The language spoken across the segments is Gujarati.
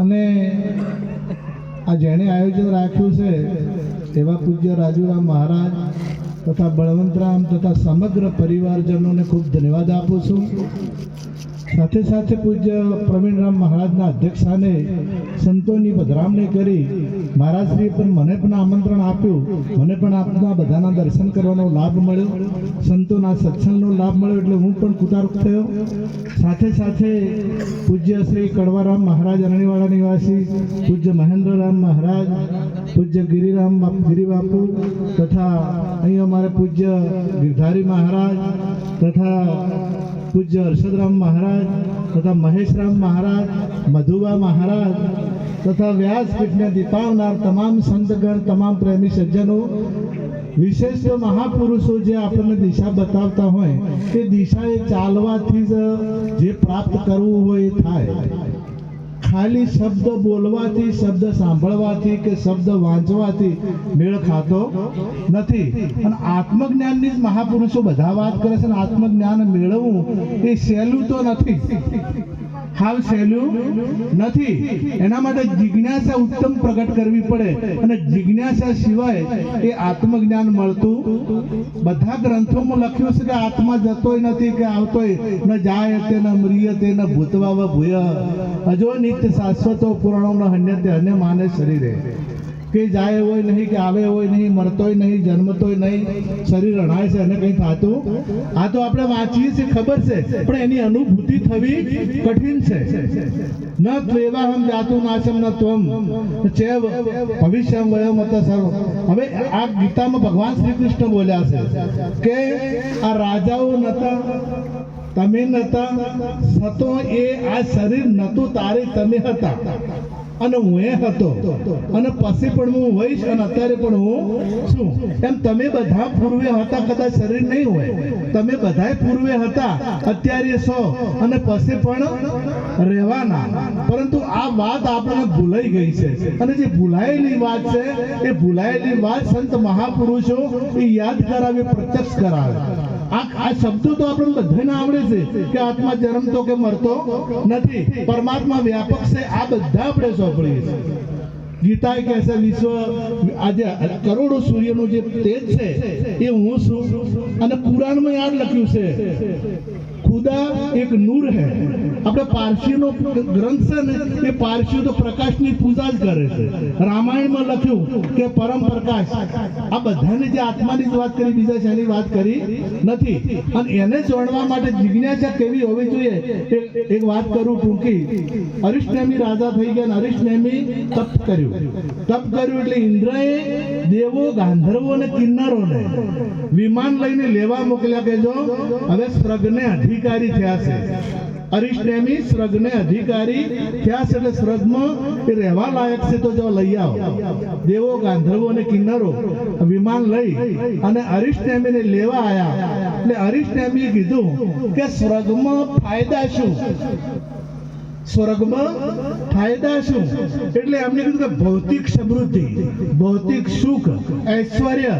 અને આ જેણે આયોજન રાખ્યું છે એવા પૂજ્ય રાજુરામ મહારાજ તથા બળવંતરામ તથા સમગ્ર પરિવારજનોને ખૂબ ધન્યવાદ આપું છું। સાથે સાથે પૂજ્ય પ્રવીણરામ મહારાજના અધ્યક્ષસ્થાને સંતોની પધરામણી કરી મહારાજશ્રીએ પણ મને પણ આમંત્રણ આપ્યું, મને પણ આપના બધાના દર્શન કરવાનો લાભ મળ્યો, સંતોના સત્સંગનો લાભ મળ્યો, એટલે હું પણ કૃતાર્થ થયો। સાથે સાથે પૂજ્ય શ્રી કડવારામ મહારાજ અરણીવાડા નિવાસી, પૂજ્ય મહેન્દ્રરામ મહારાજ, પૂજ્ય ગિરિબાપુ તથા અહીં અમારે પૂજ્ય ગિરધારી મહારાજ તથા પૂજ્ય હર્ષદરામ મહારાજ તથા મહેશરામ મહારાજ, મધુબા મહારાજ તથા વ્યાસપીઠને દીપાવનાર તમામ સંતગણ, તમામ પ્રેમી સજ્જનો, વિશેષ મહાપુરુષો જે આપણને દિશા બતાવતા હોય એ દિશા એ ચાલવાથી જ જે પ્રાપ્ત કરવું હોય એ થાય। ખાલી શબ્દ બોલવાથી, શબ્દ સાંભળવાથી કે શબ્દ વાંચવાથી મેળ ખાતો નથી। અને આત્મજ્ઞાનની જ મહાપુરુષો બધા વાત કરે છે, અને આત્મજ્ઞાન મેળવવું એ સહેલું તો નથી, હાવ સહેલું નથી। એના માટે જિજ્ઞાસા ઉત્તમ પ્રગટ કરવી પડે, અને જિજ્ઞાસા સિવાય એ આત્મજ્ઞાન મળતું। બધા ગ્રંથોમાં લખ્યું છે કે આત્મા જતોય નથી કે આવતોય, ન જાય તે ન મ્રિયતે ન ભૂતવાવ ભૂય, અજો નિત્ય શાશ્વતો પુરાણો ન હન્યતે અન્ય માને શરીરે, કે જાય હોય નહીં, કે આવે હોય નહીં, મરતોય નહીં, જન્મતોય નહીં, શરીર અણાય છે અને કંઈ થતું। આ તો આપણે વાંચીએ છીએ, ખબર છે, પણ એની અનુભૂતિ થવી કઠિન છે। ન ત્વેવાહમ જાતું નાશમ ન ત્વમ ચેવ ભવિષ્યમ વયોમત સર્વ। હવે આ ગીતામાં ભગવાન શ્રી કૃષ્ણ બોલ્યા છે કે આ રાજાઓ નતા, તમે નતા, સતો એ આ શરીર નતું, તારે તમે હતા અને હું એ હતો, અને પછી પણ હું હોઈશ અને અત્યારે પણ હું છું। એમ તમે બધા પૂર્વે હતા, કદાચ શરીર નહીં હોય, તમે બધા પૂર્વે હતા, અત્યારે છો અને પછી પણ રહેવાના। પરંતુ આ વાત આપણને ભૂલાઈ ગઈ છે, અને જે ભૂલાયેલી વાત છે એ ભૂલાયેલી વાત સંત મહાપુરુષો એ યાદ કરાવે, પ્રત્યક્ષ કરાવે। આ શબ્દો તો આપણે બધાને આવડે છે કે આત્મા જન્મતો કે મરતો નથી, પરમાત્મા વ્યાપક છે, આ બધા આપણે સોંપડીએ છીએ। ગીતા કહે છે વિશ્વ આજે કરોડો સૂર્યનું જે તેજ છે એ હું છું, અને કુરાનમાં યાદ લખ્યું છે ખુદા એક નૂર હૈ। આપણે પારસીનો ગ્રંથ છે ને એ પારસીઓ તો પ્રકાશની પૂજા જ કરે છે। રામાયણમાં લખ્યું કે પરમ પ્રકાશ। આ બધાને જે આત્માની જ વાત કરી, બીજા શેની વાત કરી નથી। અને એને જોડવા માટે જિજ્ઞાસા કેવી હોવી જોઈએ, એક વાત કરું ટૂંકી। અરિષ્ટનેમી રાજા થઈ ગયા, અને અરિષ્ટનેમી તપ કર્યું એટલે ઇન્દ્રએ દેવો, ગાંધર્વો અને કિન્નરોને વિમાન લઈને લેવા મોકલ્યા કે જો હવે સ્વર્ગને અધિકારી થયા છે। અરિષ્ટનેમી સ્વર્ગને અધિકારી થયા છે, એટલે સ્વર્ગમાં એ રહેવા લાયક છે, તો જો લઈ આવો। દેવો, ગાંધર્વો અને કિન્નરો વિમાન લઈ અને અરિષ્ટનેમીને લેવા આવ્યા। એટલે અરિષ્ટનેમીએ કીધું કે સ્વર્ગમાં ફાયદા શું, સ્વર્ગમાં ફાયદા શું? એટલે એમને કીધું કે ભૌતિક સમૃદ્ધિ, ભૌતિક સુખ, ઐશ્વર્ય,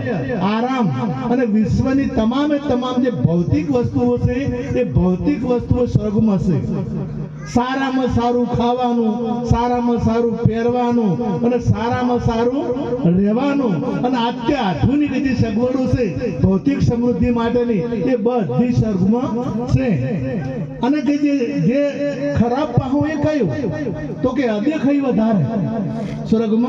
આરામ અને વિશ્વની તમામે તમામ જે ભૌતિક વસ્તુઓ છે એ ભૌતિક વસ્તુઓ સ્વર્ગમાં છે। સારામાં સારું ખાવાનું, સારામાં સારું પહેરવાનું, અને સારામાં સારું રહેવાનું, અને આધુનિક જે સગવડો છે ભૌતિક સમૃદ્ધિ માટેની એ બધી સ્વર્ગમાં છે। અને જે ખરાબ પાહું એ કયું તો કે અદેખાઈ વધારે સ્વર્ગમાં